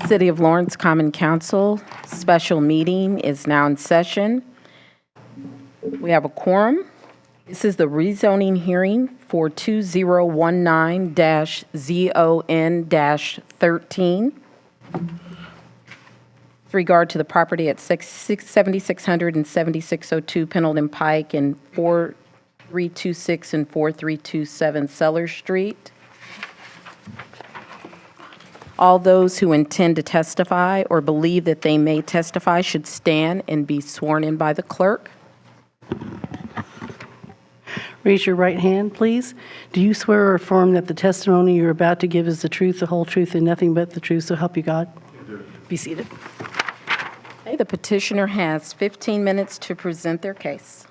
City of Lawrence Common Council special meeting is now in session. We have a quorum. This is the rezoning hearing for 2019-ZON-13. With regard to the property at 7600 and 7602 Pendleton Pike and 4326 and 4327 Sellers Street. All those who intend to testify or believe that they may testify should stand and be sworn in by the clerk. Raise your right hand, please. Do you swear or affirm that the testimony you're about to give is the truth, the whole truth, and nothing but the truth, so help you God? Be seated. Okay, the petitioner has 15 minutes to present their case.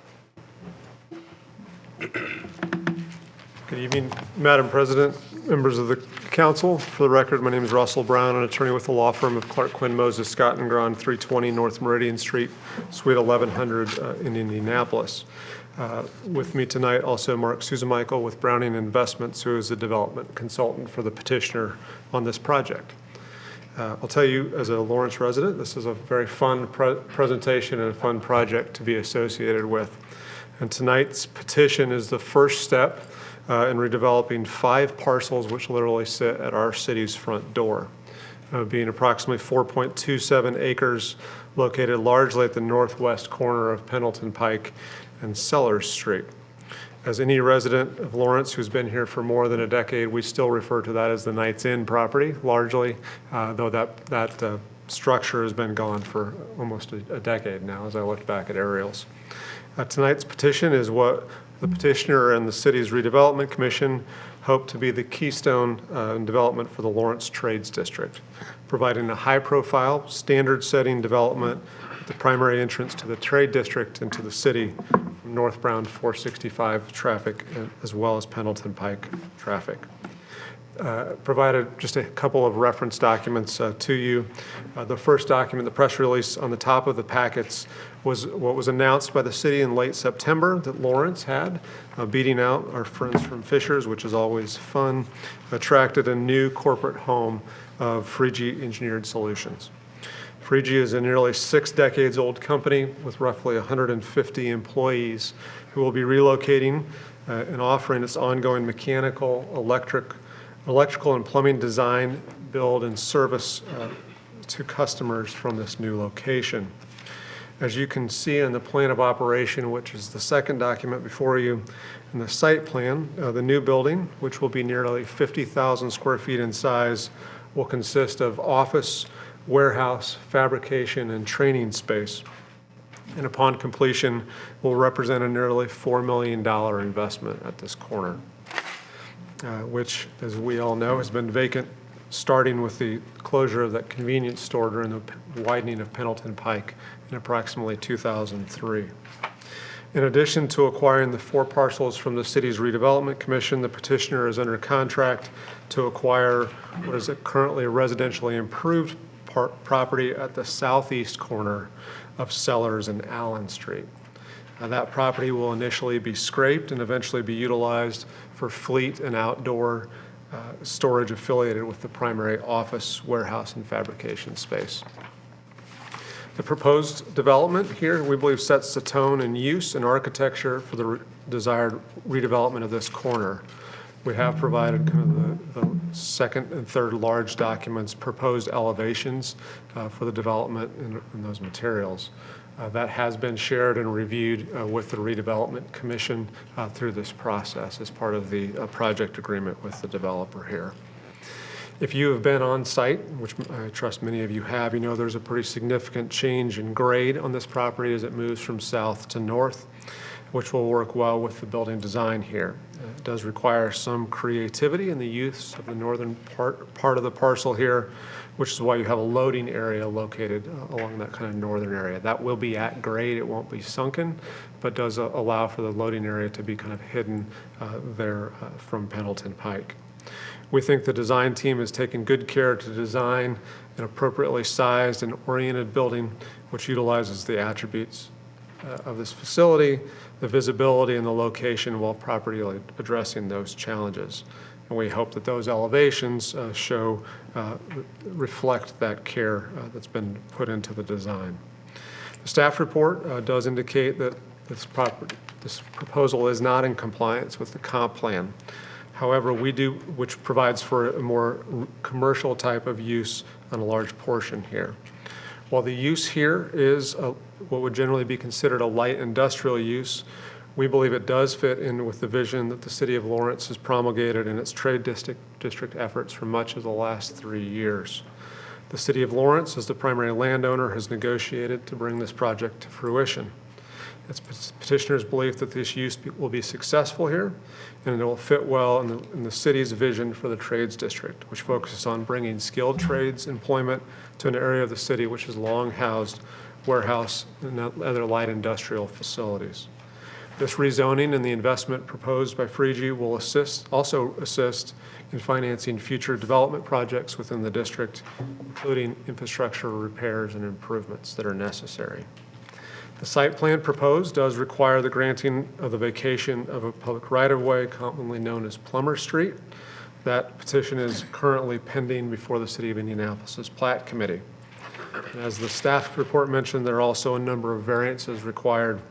Good evening, Madam President, members of the council. For the record, my name is Russell Brown, an attorney with the law firm of Clark Quinn Moses Scott and Grand, 320 North Meridian Street, Suite 1100 in Indianapolis. With me tonight also Mark Susemichael with Browning Investments, who is a development consultant for the petitioner on this project. I'll tell you, as a Lawrence resident, this is a very fun presentation and a fun project to be associated with. And tonight's petition is the first step in redeveloping 5 parcels which literally sit at our city's front door, being approximately 4.27 acres located largely at the northwest corner of Pendleton Pike and Sellers Street. As any resident of Lawrence who's been here for more than a decade, we still refer to that as the Knights Inn property, largely, though that structure has been gone for almost a decade now, as I look back at aerials. Tonight's petition is what the petitioner and the city's redevelopment commission hope to be the keystone in development for the Lawrence Trades District, providing a high-profile, standard-setting development at the primary entrance to the trade district and to the city from northbound 465 traffic as well as Pendleton Pike traffic. Provided just a couple of reference documents to you. The first document, the press release on the top of the packets, was what was announced by the city in late September that Lawrence had, beating out our friends from Fishers, which is always fun, attracted a new corporate home of Frigi Engineered Solutions. Frigi is a nearly 6 decades old company with roughly 150 employees who will be relocating and offering its ongoing mechanical, electrical and plumbing design, build, and service to customers from this new location. As you can see in the plan of operation, which is the second document before you, in the site plan, the new building, which will be nearly 50,000 square feet in size, will consist of office, warehouse, fabrication, and training space. And upon completion, will represent a nearly $4 million investment at this corner. Which, as we all know, has been vacant starting with the closure of that convenience store during the widening of Pendleton Pike in approximately 2003. In addition to acquiring the 4 parcels from the city's redevelopment commission, the petitioner is under contract to acquire what is currently a residentially improved property at the southeast corner of Sellers and Allen Street. That property will initially be scraped and eventually be utilized for fleet and outdoor storage affiliated with the primary office, warehouse, and fabrication space. The proposed development here, we believe, sets the tone in use and architecture for the desired redevelopment of this corner. We have provided kind of the second and third large documents, proposed elevations for the development in those materials. That has been shared and reviewed with the Redevelopment Commission through this process as part of the project agreement with the developer here. If you have been on site, which I trust many of you have, you know there's a pretty significant change in grade on this property as it moves from south to north, which will work well with the building design here. It does require some creativity in the use of the northern part of the parcel here, which is why you have a loading area located along that kind of northern area. That will be at grade, it won't be sunken, but does allow for the loading area to be kind of hidden there from Pendleton Pike. We think the design team has taken good care to design an appropriately sized and oriented building which utilizes the attributes of this facility, the visibility and the location while properly addressing those challenges. And we hope that those elevations reflect that care that's been put into the design. The staff report does indicate that this proposal is not in compliance with the comp plan. However, which provides for a more commercial type of use on a large portion here. While the use here is what would generally be considered a light industrial use, we believe it does fit in with the vision that the City of Lawrence has promulgated in its trade district efforts for much of the last 3 years. The City of Lawrence, as the primary landowner, has negotiated to bring this project to fruition. It's petitioner's belief that this use will be successful here, and it will fit well in the city's vision for the trades district, which focuses on bringing skilled trades employment to an area of the city which has long housed warehouse and other light industrial facilities. This rezoning and the investment proposed by Freegee will also assist in financing future development projects within the district, including infrastructure repairs and improvements that are necessary. The site plan proposed does require the granting of the vacation of a public right-of-way commonly known as Plummer Street. That petition is currently pending before the City of Indianapolis's Plat Committee. And as the staff report mentioned, there are also a number of variances required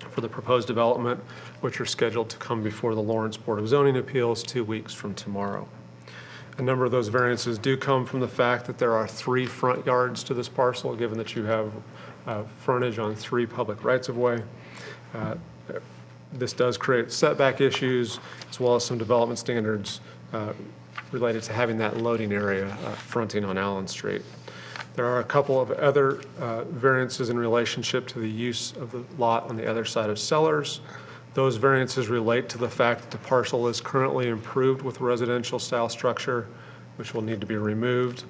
for the proposed development, which are scheduled to come before the Lawrence Board of Zoning Appeals 2 weeks from tomorrow. A number of those variances do come from the fact that there are 3 front yards to this parcel, given that you have frontage on 3 public rights-of-way. This does create setback issues as well as some development standards related to having that loading area fronting on Allen Street. There are a couple of other variances in relationship to the use of the lot on the other side of Sellers. Those variances relate to the fact that the parcel is currently improved with residential style structure, which will need to be removed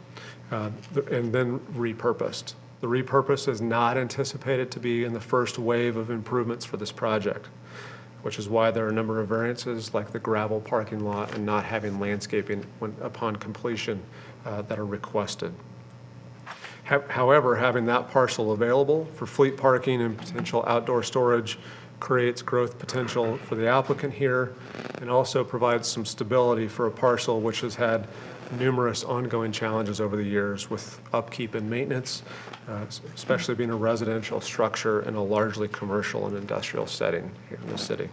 and then repurposed. The repurpose is not anticipated to be in the first wave of improvements for this project, which is why there are a number of variances like the gravel parking lot and not having landscaping upon completion that are requested. However, having that parcel available for fleet parking and potential outdoor storage creates growth potential for the applicant here and also provides some stability for a parcel which has had numerous ongoing challenges over the years with upkeep and maintenance, especially being a residential structure in a largely commercial and industrial setting here in the city.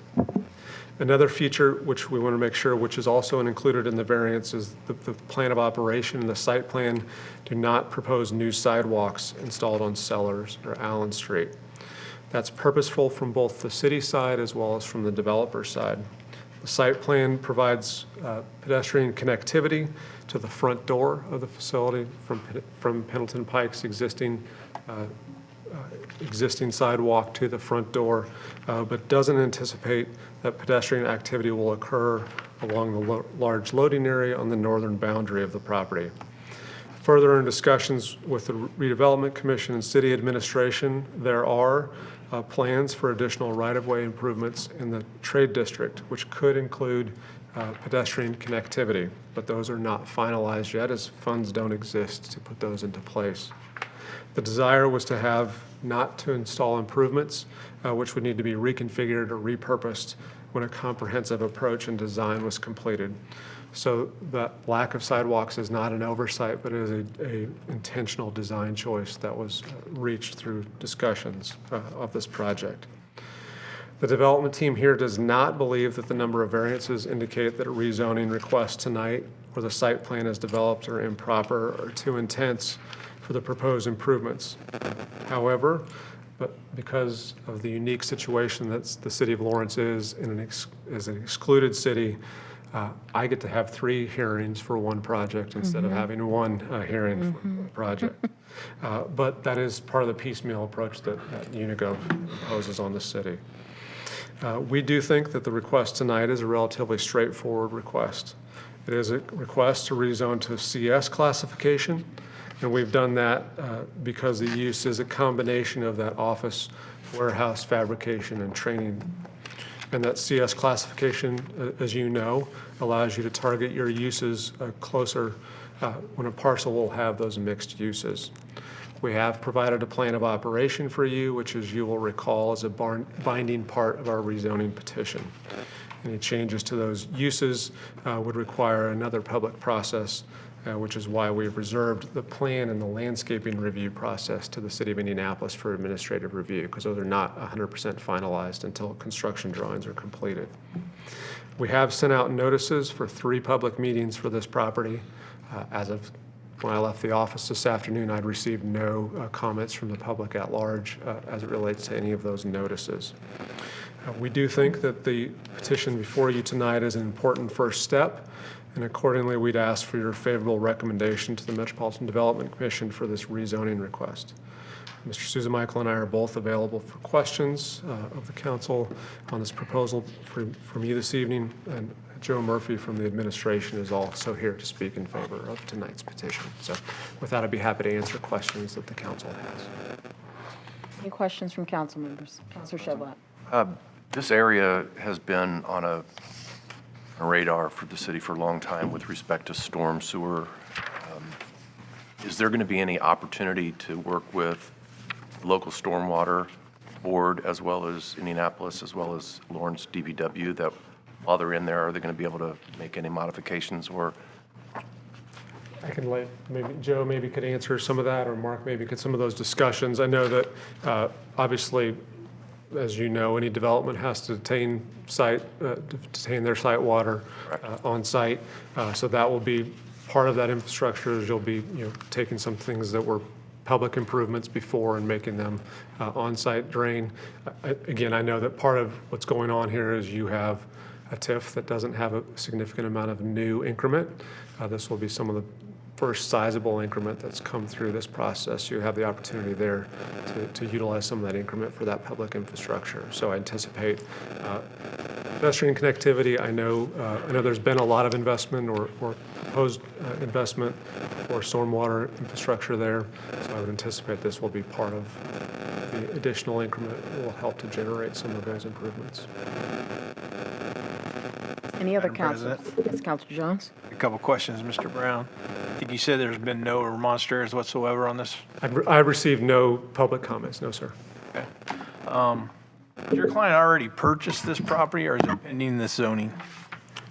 Another feature which we want to make sure, which is also included in the variance, is the plan of operation and the site plan do not propose new sidewalks installed on Sellers or Allen Street. That's purposeful from both the city side as well as from the developer side. The site plan provides pedestrian connectivity to the front door of the facility from Pendleton Pike's existing sidewalk to the front door, but doesn't anticipate that pedestrian activity will occur along the large loading area on the northern boundary of the property. Further in discussions with the Redevelopment Commission and City Administration, there are plans for additional right-of-way improvements in the trade district, which could include pedestrian connectivity, but those are not finalized yet as funds don't exist to put those into place. The desire was to have not to install improvements, which would need to be reconfigured or repurposed when a comprehensive approach and design was completed. So that lack of sidewalks is not an oversight, but is a intentional design choice that was reached through discussions of this project. The development team here does not believe that the number of variances indicate that a rezoning request tonight or the site plan as developed are improper or too intense for the proposed improvements. However, but because of the unique situation that the City of Lawrence is as an excluded city, I get to have 3 hearings for one project instead of having one hearing for a project. But that is part of the piecemeal approach that Unigov imposes on the city. We do think that the request tonight is a relatively straightforward request. It is a request to rezone to CS classification, and we've done that because the use is a combination of that office, warehouse, fabrication, and training. And that CS classification, as you know, allows you to target your uses closer when a parcel will have those mixed uses. We have provided a plan of operation for you, which, as you will recall, is a binding part of our rezoning petition. Any changes to those uses would require another public process, which is why we've reserved the plan and the landscaping review process to the City of Indianapolis for administrative review, because those are not 100% finalized until construction drawings are completed. We have sent out notices for 3 public meetings for this property. As of when I left the office this afternoon, I'd received no comments from the public at large as it relates to any of those notices. We do think that the petition before you tonight is an important first step, and accordingly, we'd ask for your favorable recommendation to the Metropolitan Development Commission for this rezoning request. Mr. Sousa Michael and I are both available for questions of the council on this proposal from you this evening, and Joe Murphy from the administration is also here to speak in favor of tonight's petition. So with that, I'd be happy to answer questions that the council has. Any questions from council members? Councilor Chevlot. This area has been on a radar for the city for a long time with respect to storm sewer. Is there going to be any opportunity to work with the local stormwater board as well as Indianapolis, as well as Lawrence DPW, that while they're in there, are they going to be able to make any modifications? Or I can let, maybe Joe maybe could answer some of that, or Mark maybe could some of those discussions. I know that obviously, as you know, any development has to detain their site water on site. So that will be part of that infrastructure. You'll be taking some things that were public improvements before and making them on-site drain. Again, I know that part of what's going on here is you have a TIF that doesn't have a significant amount of new increment. This will be some of the first sizable increment that's come through this process. You have the opportunity there to utilize some of that increment for that public infrastructure. So I anticipate pedestrian connectivity. I know there's been a lot of investment or proposed investment for stormwater infrastructure there. So I would anticipate this will be part of the additional increment that will help to generate some of those improvements. Any other Madam council? President. Yes, Councilor Jones. A couple questions, Mr. Brown. I think you said there's been no remonstrance whatsoever on this? I've received no public comments, no, sir. Okay. Has your client already purchased this property, or is it pending this zoning?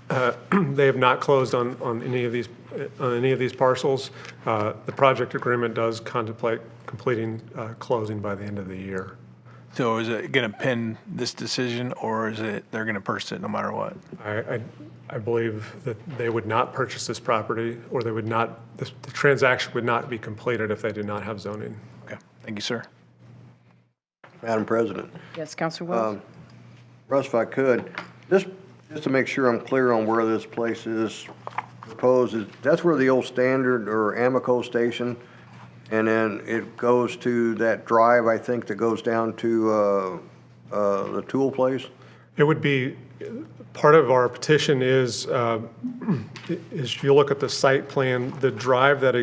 They have not closed on any of these parcels. The project agreement does contemplate completing closing by the end of the year. So is it going to pin this decision, or is it they're going to purchase it no matter what? I believe that they would not purchase this property, or they would not. The transaction would not be completed if they did not have zoning. Okay, thank you, sir. Madam President, Yes, Councilor Wells. Russ, if I could, just to make sure I'm clear on where this place is proposed, that's where the old Standard or Amoco station, and then it goes to that drive, I think, that goes down to the tool place? It would be, part of our petition is if you look at the site plan, the drive that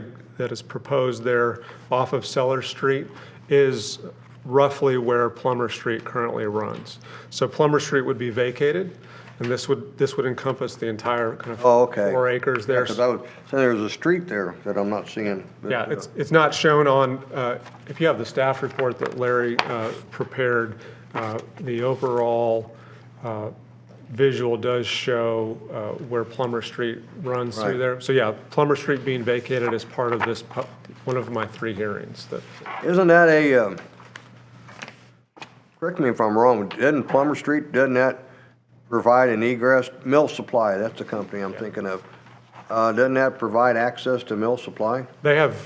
is proposed there off of Sellers Street is roughly where Plummer Street currently runs. So Plummer Street would be vacated, and this would encompass the entire kind of 4 acres there. Because I was saying there's a street there that I'm not seeing. Yeah, it's not shown on, if you have the staff report that Larry prepared, the overall visual does show where Plummer Street runs through Right. there. So yeah, Plummer Street being vacated as part of this, one of my 3 hearings. Isn't that a, correct me if I'm wrong, doesn't Plummer Street, doesn't that provide an egress? Mill Supply, that's the company I'm thinking of. Doesn't that provide access to Mill Supply? They have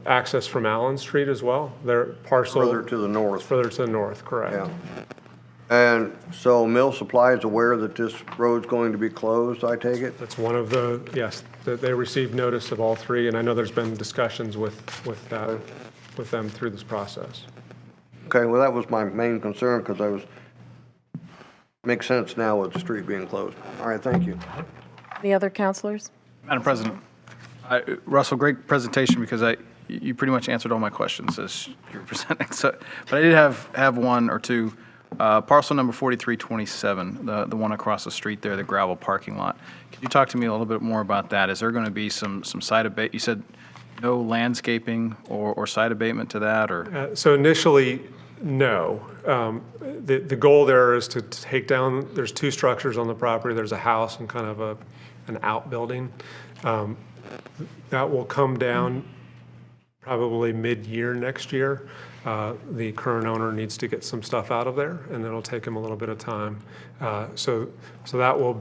access from Allen Street as well. Their parcel. Further to the north. Further to the north, correct. Yeah. And so Mill Supply is aware that this road's going to be closed, I take it? That's one of the, yes, they received notice of all 3, and I know there's been discussions with them through this process. Okay, well, that was my main concern, because makes sense now with the street being closed. All right, thank you. Any other councilors? Madam President, Russell, great presentation, because you pretty much answered all my questions as you were presenting. So, but I did have 1 or 2. Parcel number 4327, the one across the street there, the gravel parking lot. Could you talk to me a little bit more about that? Is there going to be some site abate? You said no landscaping or site abatement to that, or? So initially, No. The goal there is to take down, there's two structures on the property. There's a house and kind of an outbuilding. That will come down probably mid-year next year. The current owner needs to get some stuff out of there, and it'll take him a little bit of time. So that will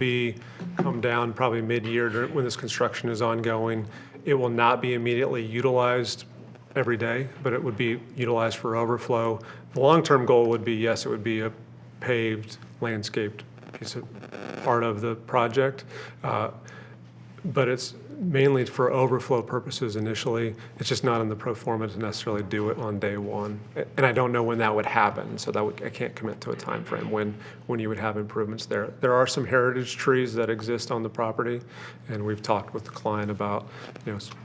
come down probably mid-year when this construction is ongoing. It will not be immediately utilized every day, but it would be utilized for overflow. The long-term goal would be, yes, it would be a paved, landscaped part of the project. But it's mainly for overflow purposes initially. It's just not in the pro forma to necessarily do it on day one. And I don't know when that would happen, so I can't commit to a time frame when you would have improvements there. There are some heritage trees that exist on the property, and we've talked with the client about,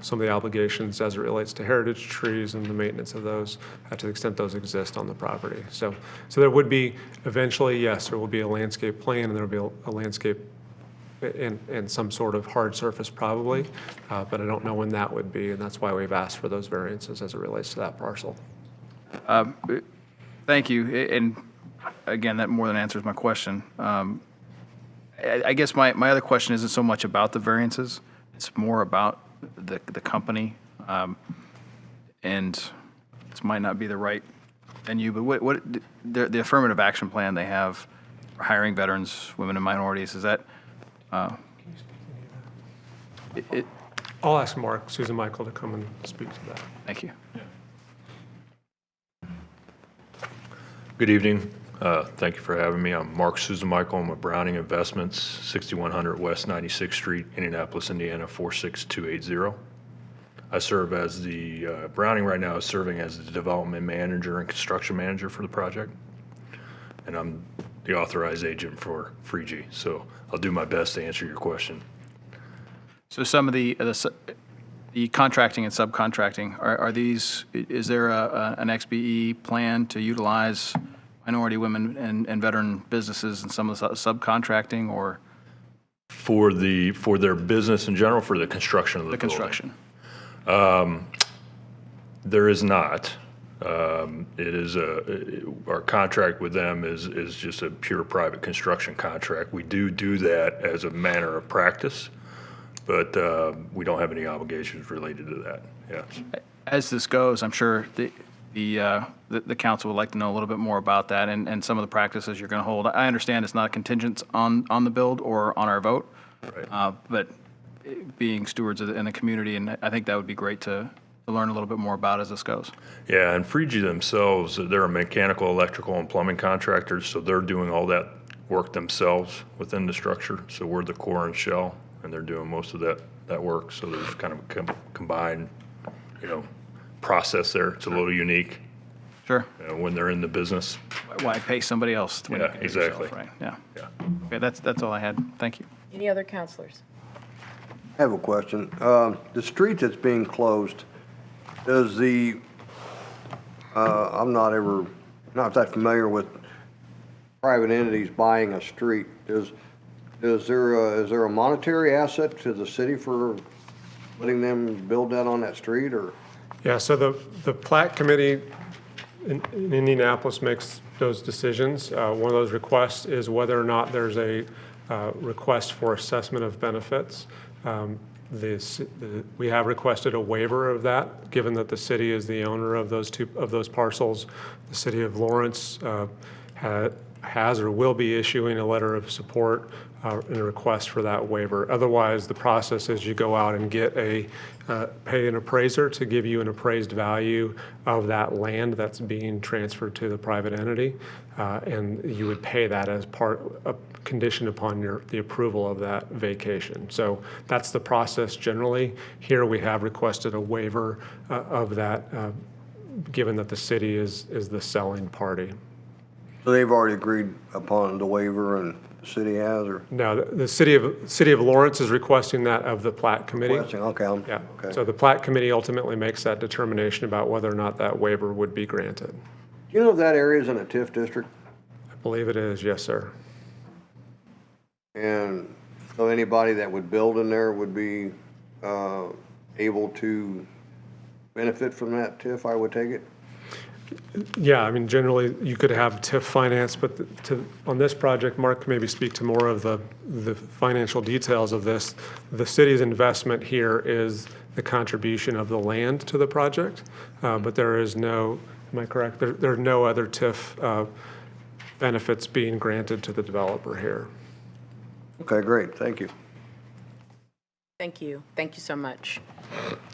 some of the obligations as it relates to heritage trees and the maintenance of those, to the extent those exist on the property. So there would be eventually, yes, there will be a landscape plan, and there will be a landscape and some sort of hard surface probably, but I don't know when that would be, and that's why we've asked for those variances as it relates to that parcel. Thank you. And again, that more than answers my question. I guess my other question isn't so much about the variances. It's more about the company. And this might not be the right venue, but what the affirmative action plan they have for hiring veterans, women and minorities, is that I'll ask Mark, Susan Michael to come and speak to that. Thank you. Good evening. Thank you for having me. I'm Mark Susan Michael. I'm with Browning Investments, 6100 West 96th Street, Indianapolis, Indiana, 46280. I serve as the, Browning right now is serving as the development manager and construction manager for the project. And I'm the authorized agent for Freegee. So I'll do my best to answer your question. So some of the contracting and subcontracting, are these, is there an XBE plan to utilize minority women and veteran businesses in some of the subcontracting, or? For their business in general, for the construction of the building? Construction. There is not. It is our contract with them is just a pure private construction contract. We do that as a matter of practice, but we don't have any obligations related to that. Yeah. As this goes, I'm sure the council would like to know a little bit more about that and some of the practices you're going to hold. I understand it's not contingent on the build or on our vote, Right. but being stewards in the community, and I think that would be great to learn a little bit more about as this goes. Yeah, and Freegee themselves, they're a mechanical, electrical, and plumbing contractors, so they're doing all that work themselves within the structure. So we're the core and shell, and they're doing most of that work. So there's kind of a combined, process there. It's a little unique Sure. when they're in the business. Why pay somebody else when you Yeah, can do it yourself, exactly. right? Yeah. Yeah. Okay, that's all I had. Thank you. Any other counselors? I have a question. The street that's being closed, does I'm not that familiar with private entities buying a street. Is there a monetary asset to the city for letting them build that on that street, or? Yeah, so the plat committee in Indianapolis makes those decisions. One of those requests is whether or not there's a request for assessment of benefits. We have requested a waiver of that, given that the city is the owner of those parcels. The city of Lawrence has or will be issuing a letter of support and a request for that waiver. Otherwise, the process is you go out and pay an appraiser to give you an appraised value of that land that's being transferred to the private entity, and you would pay that as a condition upon the approval of that vacation. So that's the process generally. Here we have requested a waiver of that, given that the city is the selling party. So they've already agreed upon the waiver and the city has, or? No, the city of Lawrence is requesting that of the plat committee. Okay. Yeah, Okay. so the plat committee ultimately makes that determination about whether or not that waiver would be granted. Do you know if that area is in a TIF district? I believe it is, yes, sir. And so anybody that would build in there would be able to benefit from that TIF, I would take it? Yeah, I mean, generally, you could have TIF finance, but on this project, Mark can maybe speak to more of the financial details of this. The city's investment here is the contribution of the land to the project, but there is no, am I correct? There are no other TIF benefits being granted to the developer here. Okay, great, thank you. Thank you. Thank you so much.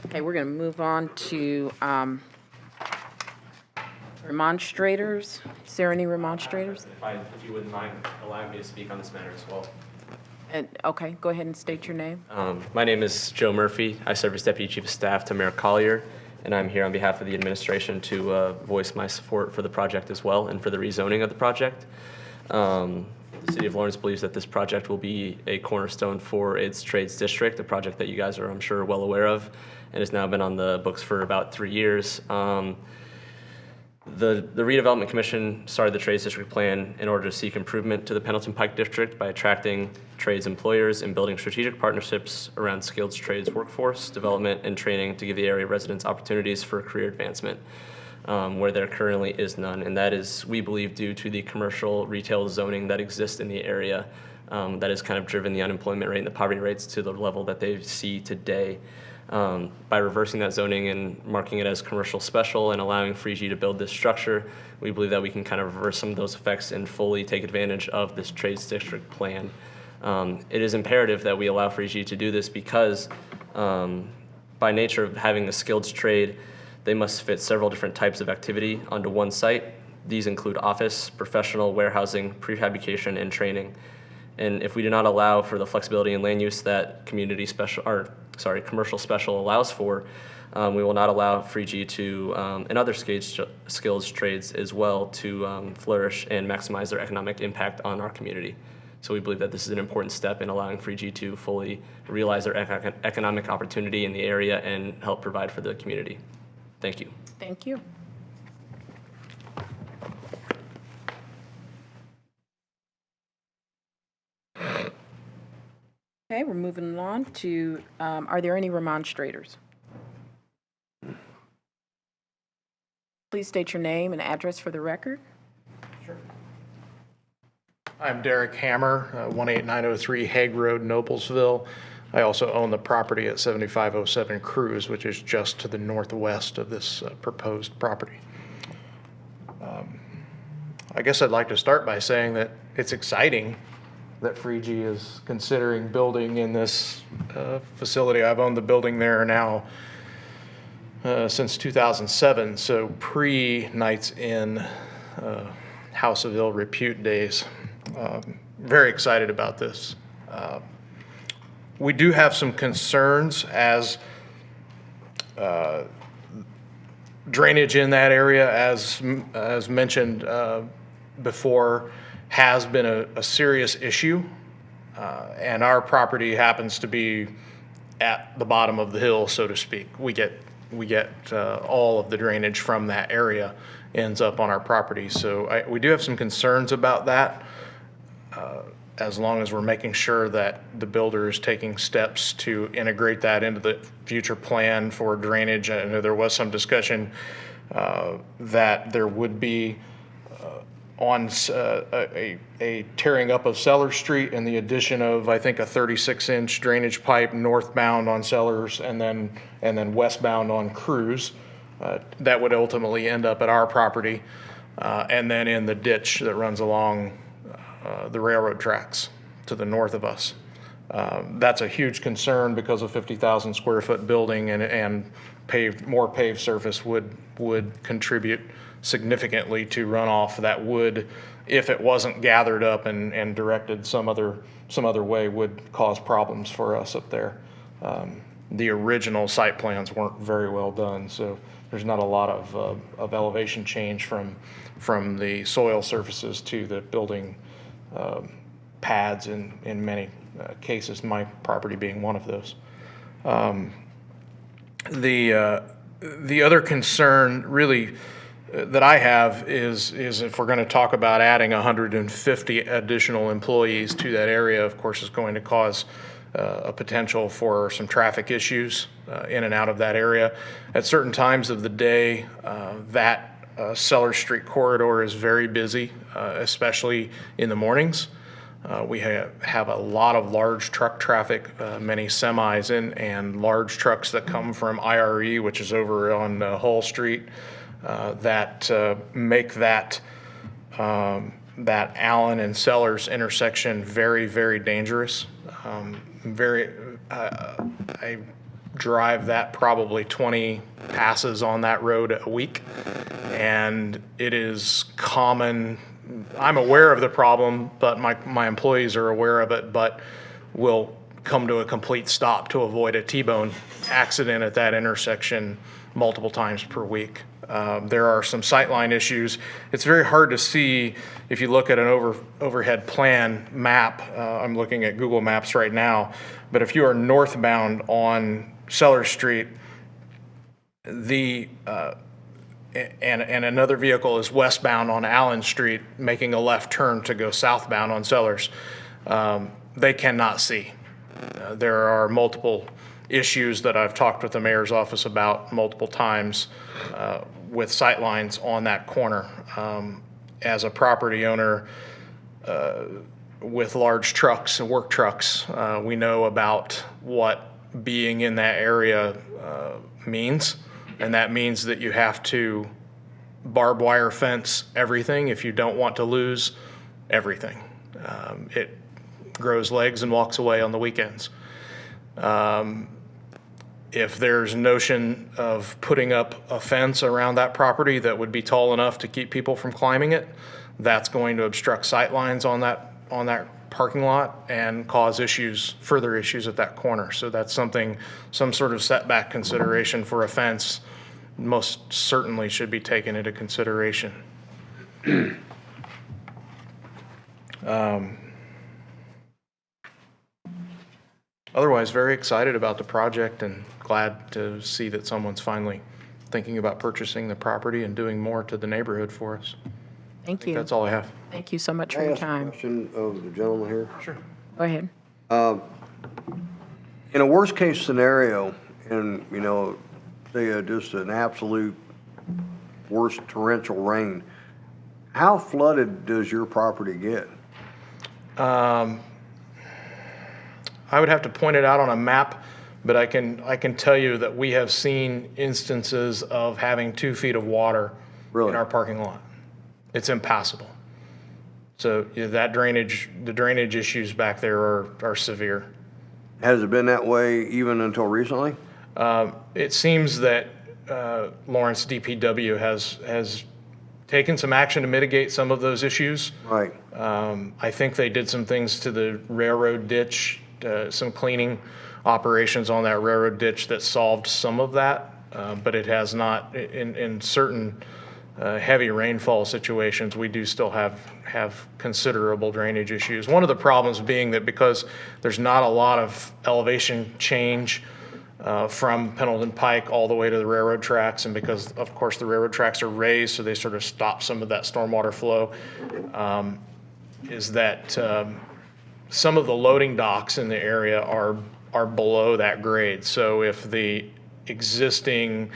Okay, we're going to move on to remonstrators. Is there any remonstrators? If you wouldn't mind allowing me to speak on this matter as well. And, okay, go ahead and state your name. My name is Joe Murphy. I serve as Deputy Chief of Staff to Mayor Collier, and I'm here on behalf of the administration to voice my support for the project as well and for the rezoning of the project. The City of Lawrence believes that this project will be a cornerstone for its trades district, a project that you guys are, I'm sure, well aware of, and has now been on the books for about 3 years. The Redevelopment Commission started the Trades District Plan in order to seek improvement to the Pendleton Pike District by attracting trades employers and building strategic partnerships around skilled trades workforce development and training to give the area residents opportunities for career advancement where there currently is none. And that is, we believe, due to the commercial retail zoning that exists in the area that has kind of driven the unemployment rate and the poverty rates to the level that they see today. By reversing that zoning and marking it as commercial special and allowing Freegee to build this structure, we believe that we can kind of reverse some of those effects and fully take advantage of this trades district plan. It is imperative that we allow Freegee to do this because by nature of having a skilled trade, they must fit several different types of activity onto one site. These include office, professional, warehousing, prefabrication, and training. And if we do not allow for the flexibility in land use that commercial special allows for, we will not allow Freegee to, and other skills trades as well, to flourish and maximize their economic impact on our community. So we believe that this is an important step in allowing Freegee to fully realize their economic opportunity in the area and help provide for the community. Thank you. Thank you. Okay, we're moving on to, are there any remonstrators? Please state your name and address for the record. I'm Derek Hammer, 18903 Hague Road, Noblesville. I also own the property at 7507 Cruz, which is just to the northwest of this proposed property. I guess I'd like to start by saying that it's exciting that Freegee is considering building in this facility. I've owned the building there now since 2007, so pre-Knights Inn House of Ill Repute days. Very excited about this. We do have some concerns as drainage in that area, as mentioned before, has been a serious issue. And our property happens to be at the bottom of the hill, so to speak. We get all of the drainage from that area ends up on our property. So we do have some concerns about that. As long as we're making sure that the builder is taking steps to integrate that into the future plan for drainage. I know there was some discussion that there would be on a tearing up of Sellers Street and the addition of, I think, a 36-inch drainage pipe northbound on Sellers and then westbound on Cruz. That would ultimately end up at our property and then in the ditch that runs along the railroad tracks to the north of us. That's a huge concern because a 50,000 square foot building and more paved surface would contribute significantly to runoff that would, if it wasn't gathered up and directed some other way, would cause problems for us up there. The original site plans weren't very well done, so there's not a lot of elevation change from the soil surfaces to the building pads in many cases, my property being one of those. The other concern really that I have is if we're going to talk about adding 150 additional employees to that area, of course, is going to cause a potential for some traffic issues in and out of that area. At certain times of the day, that Sellers Street corridor is very busy, especially in the mornings. We have a lot of large truck traffic, many semis and large trucks that come from IRE, which is over on Hull Street, that make that Allen and Sellers intersection very, very dangerous. I drive that probably 20 passes on that road a week, and it is common. I'm aware of the problem, but my employees are aware of it, but will come to a complete stop to avoid a T-bone accident at that intersection multiple times per week. There are some sightline issues. It's very hard to see if you look at an overhead plan map. I'm looking at Google Maps right now, but if you are northbound on Sellers Street, and another vehicle is westbound on Allen Street, making a left turn to go southbound on Sellers, they cannot see. There are multiple issues that I've talked with the mayor's office about multiple times with sightlines on that corner. As a property owner with large trucks and work trucks, we know about what being in that area means. And that means that you have to barbed wire fence everything if you don't want to lose everything. It grows legs and walks away on the weekends. If there's notion of putting up a fence around that property that would be tall enough to keep people from climbing it, that's going to obstruct sight lines on that parking lot and cause further issues at that corner. So that's some sort of setback consideration for a fence most certainly should be taken into consideration. Otherwise, very excited about the project and glad to see that someone's finally thinking about purchasing the property and doing more to the neighborhood for us. Thank you. That's all I have. Thank you so much for Can I your ask a time. question of the gentleman here? Sure. Go ahead. In a worst-case scenario, and, say just an absolute worst torrential rain, how flooded does your property get? I would have to point it out on a map, but I can tell you that we have seen instances of having 2 feet of water Really? in our parking lot. It's impassable. So the drainage issues back there are severe. Has it been that way even until recently? It seems that Lawrence DPW has taken some action to mitigate some of those issues. Right. I think they did some things to the railroad ditch, some cleaning operations on that railroad ditch that solved some of that, but it has not. In certain heavy rainfall situations, we do still have considerable drainage issues. One of the problems being that because there's not a lot of elevation change from Pendleton Pike all the way to the railroad tracks, and because, of course, the railroad tracks are raised, so they sort of stop some of that stormwater flow, is that some of the loading docks in the area are below that grade. So if the existing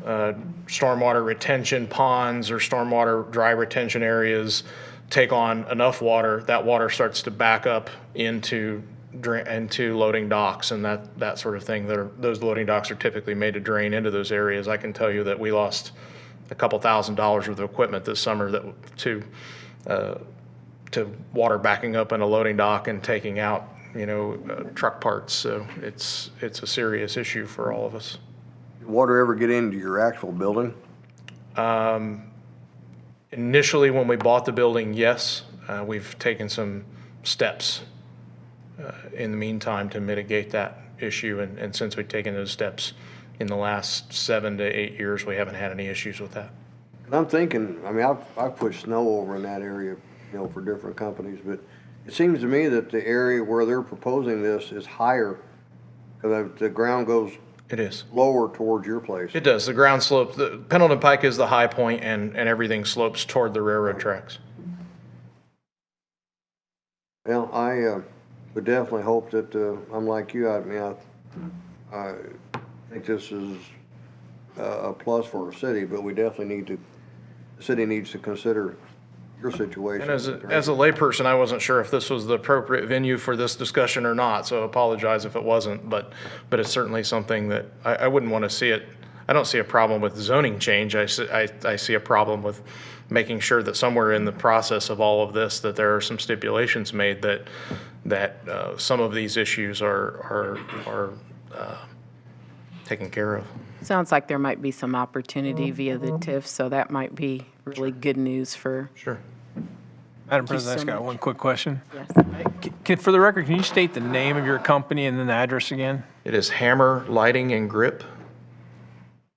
stormwater retention ponds or stormwater dry retention areas take on enough water, that water starts to back up into loading docks and that sort of thing. Those loading docks are typically made to drain into those areas. I can tell you that we lost a couple $1,000s worth of equipment this summer to water backing up in a loading dock and taking out truck parts. So it's a serious issue for all of us. Did water ever get into your actual building? Initially, when we bought the building, yes. We've taken some steps in the meantime to mitigate that issue, and since we've taken those steps in the last 7 to 8 years, we haven't had any issues with that. And I'm thinking, I've put snow over in that area, for different companies, but it seems to me that the area where they're proposing this is higher, because the ground goes It is. lower towards your place. It does. The ground slope, the Pendleton Pike is the high point, and everything slopes toward the railroad tracks. Well, I would definitely hope that, I'm like you, I think this is a plus for our city, but we definitely need to the city needs to consider your situation. And as a layperson, I wasn't sure if this was the appropriate venue for this discussion or not, so apologize if it wasn't, but it's certainly something that I wouldn't want to see it. I don't see a problem with zoning change. I see a problem with making sure that somewhere in the process of all of this, that there are some stipulations made that some of these issues are taken care of. Sounds like there might be some opportunity via the TIF, so that might be really good news for, Sure. Madam Thank you President, I so just got much. one quick question. yes. For the record, can you state the name of your company and then the address again? It is Hammer Lighting and Grip,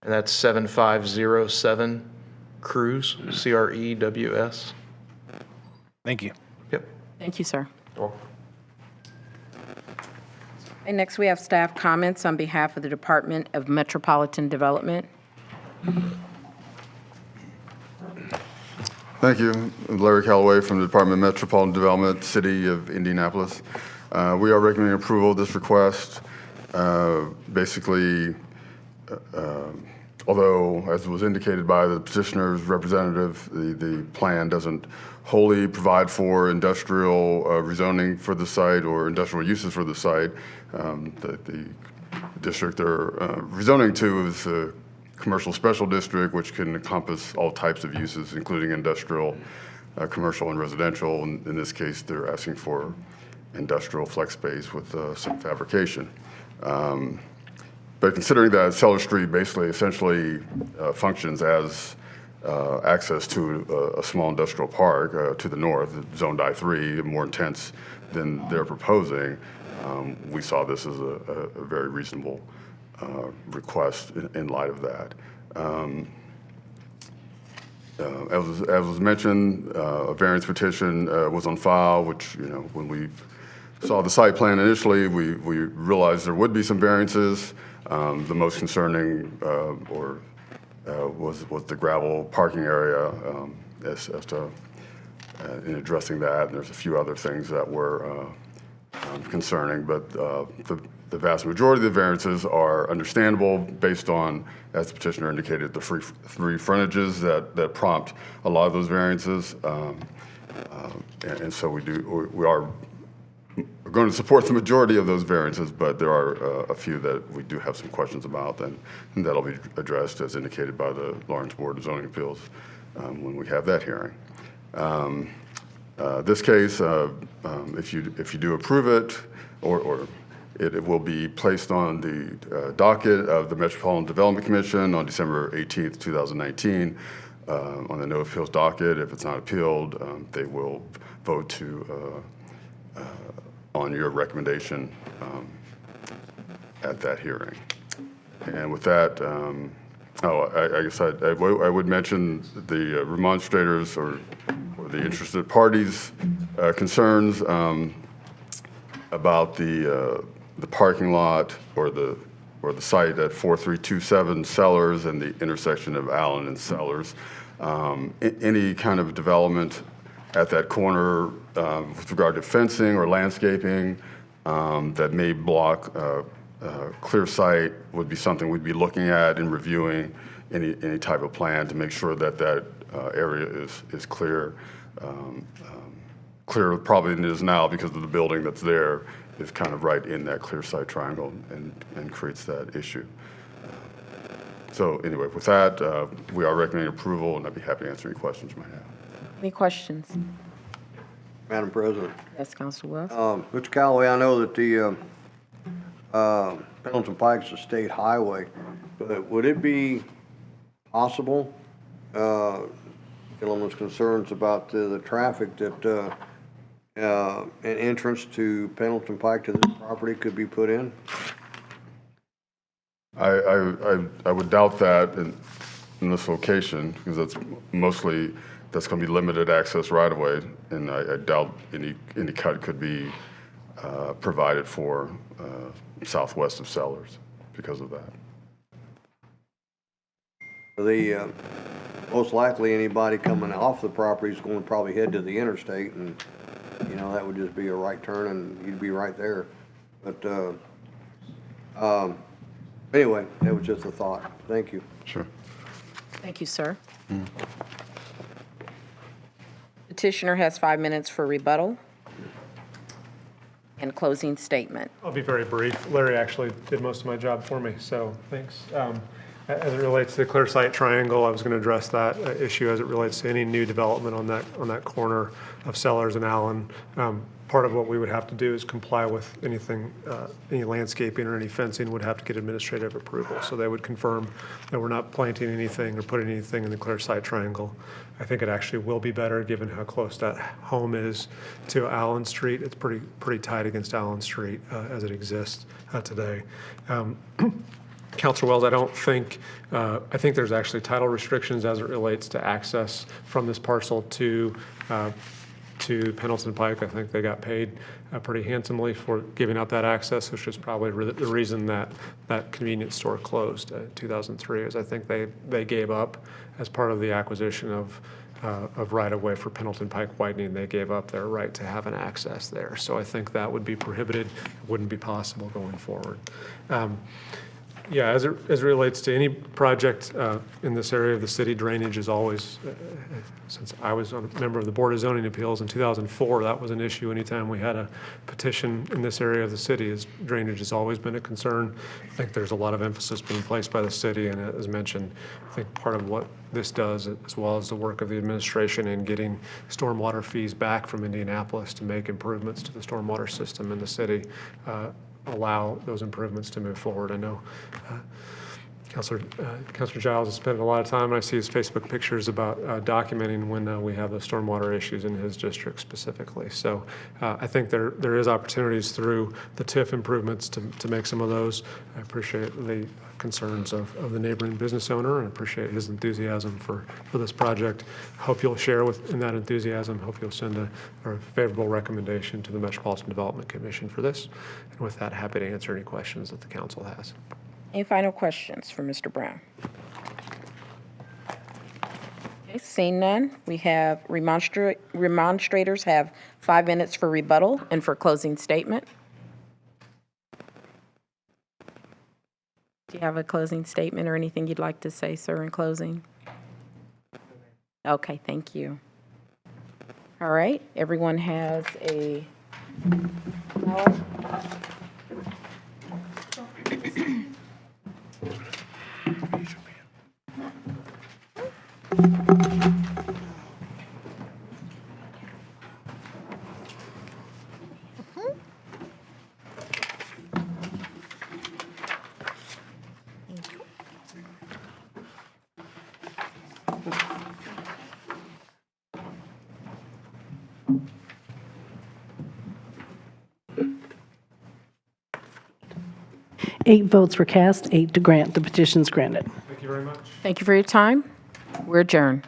and that's 7507 Cruise, Crews. Thank you. Yep. Thank you, sir. And next, we have staff comments on behalf of the Department of Metropolitan Development. Thank you. Larry Calloway from the Department of Metropolitan Development, City of Indianapolis. We are recommending approval of this request. Basically, although, as was indicated by the petitioner's representative, the plan doesn't wholly provide for industrial rezoning for the site or industrial uses for the site. The district they're rezoning to is a commercial special district, which can encompass all types of uses, including industrial, commercial, and residential. In this case, they're asking for industrial flex space with some fabrication. But considering that Cellar Street basically essentially functions as access to a small industrial park to the north, zoned I3, more intense than they're proposing, we saw this as a very reasonable request in light of that. As was mentioned, a variance petition was on file, which, when we saw the site plan initially, we realized there would be some variances. The most concerning was the gravel parking area as to in addressing that. And there's a few other things that were concerning, but the vast majority of the variances are understandable based on, as the petitioner indicated, the three frontages that prompt a lot of those variances. And so we are going to support the majority of those variances, but there are a few that we do have some questions about, and that'll be addressed as indicated by the Lawrence Board of Zoning Appeals when we have that hearing. This case, if you do approve it, or it will be placed on the docket of the Metropolitan Development Commission on December 18th, 2019, on the no appeals docket. If it's not appealed, they will vote to on your recommendation at that hearing. And with that, I guess I would mention the remonstrators or the interested parties' concerns about the parking lot or the site at 4327 Sellers and the intersection of Allen and Sellers. Any kind of development at that corner with regard to fencing or landscaping that may block clear site would be something we'd be looking at and reviewing any type of plan to make sure that area is clear. Clearer probably than it is now because of the building that's there is kind of right in that clear site triangle and creates that issue. So anyway, with that, we are recommending approval, and I'd be happy to answer any questions you might have. Any questions? Madam President. Yes, Councilor Wells? Mr. Callaway, I know that the Pendleton Pike is a state highway, but would it be possible, gentlemen's concerns about the traffic, that an entrance to Pendleton Pike to this property could be put in? I would doubt that in this location, because that's going to be limited access right away, and I doubt any cut could be provided for southwest of Sellers because of that. Most likely anybody coming off the property is going to probably head to the interstate, and that would just be a right turn and you'd be right there. But anyway, that was just a thought. Thank you. Sure. Thank you, sir. petitioner has 5 minutes for rebuttal and closing statement. I'll be very brief. Larry actually did most of my job for me, so thanks. As it relates to the clear site triangle, I was going to address that issue as it relates to any new development on that corner of Sellers and Allen. Part of what we would have to do is comply with anything, any landscaping or any fencing would have to get administrative approval. So they would confirm that we're not planting anything or putting anything in the clear site triangle. I think it actually will be better given how close that home is to Allen Street. It's pretty tight against Allen Street as it exists today. Counselor Wells, I think there's actually title restrictions as it relates to access from this parcel to Pendleton Pike. I think they got paid pretty handsomely for giving out that access, which is probably the reason that convenience store closed in 2003, is I think they gave up as part of the acquisition of right-of-way for Pendleton Pike widening. They gave up their right to have an access there. So I think that would be prohibited, wouldn't be possible going forward. Yeah, as it relates to any project in this area of the city, drainage is always, since I was a member of the Board of Zoning Appeals in 2004, that was an issue anytime we had a petition in this area of the city, is drainage has always been a concern. I think there's a lot of emphasis being placed by the city, and as mentioned, I think part of what this does, as well as the work of the administration in getting stormwater fees back from Indianapolis to make improvements to the stormwater system in the city, allow those improvements to move forward. I know Councilor Giles has spent a lot of time, and I see his Facebook pictures about documenting when we have the stormwater issues in his district specifically. So I think there is opportunities through the TIF improvements to make some of those. I appreciate the concerns of the neighboring business owner and appreciate his enthusiasm for this project. Hope you'll share in that enthusiasm. Hope you'll send a favorable recommendation to the Metropolitan Development Commission for this. And with that, happy to answer any questions that the council has. Any final questions for Mr. Brown? Okay, seeing none, we have remonstrators have 5 minutes for rebuttal and for closing statement. Do you have a closing statement or anything you'd like to say, sir, in closing? Okay, thank you. All right, everyone has a Eight votes were cast, 8 to grant. The petition's granted. Thank you very much. Thank you for your time. We're adjourned.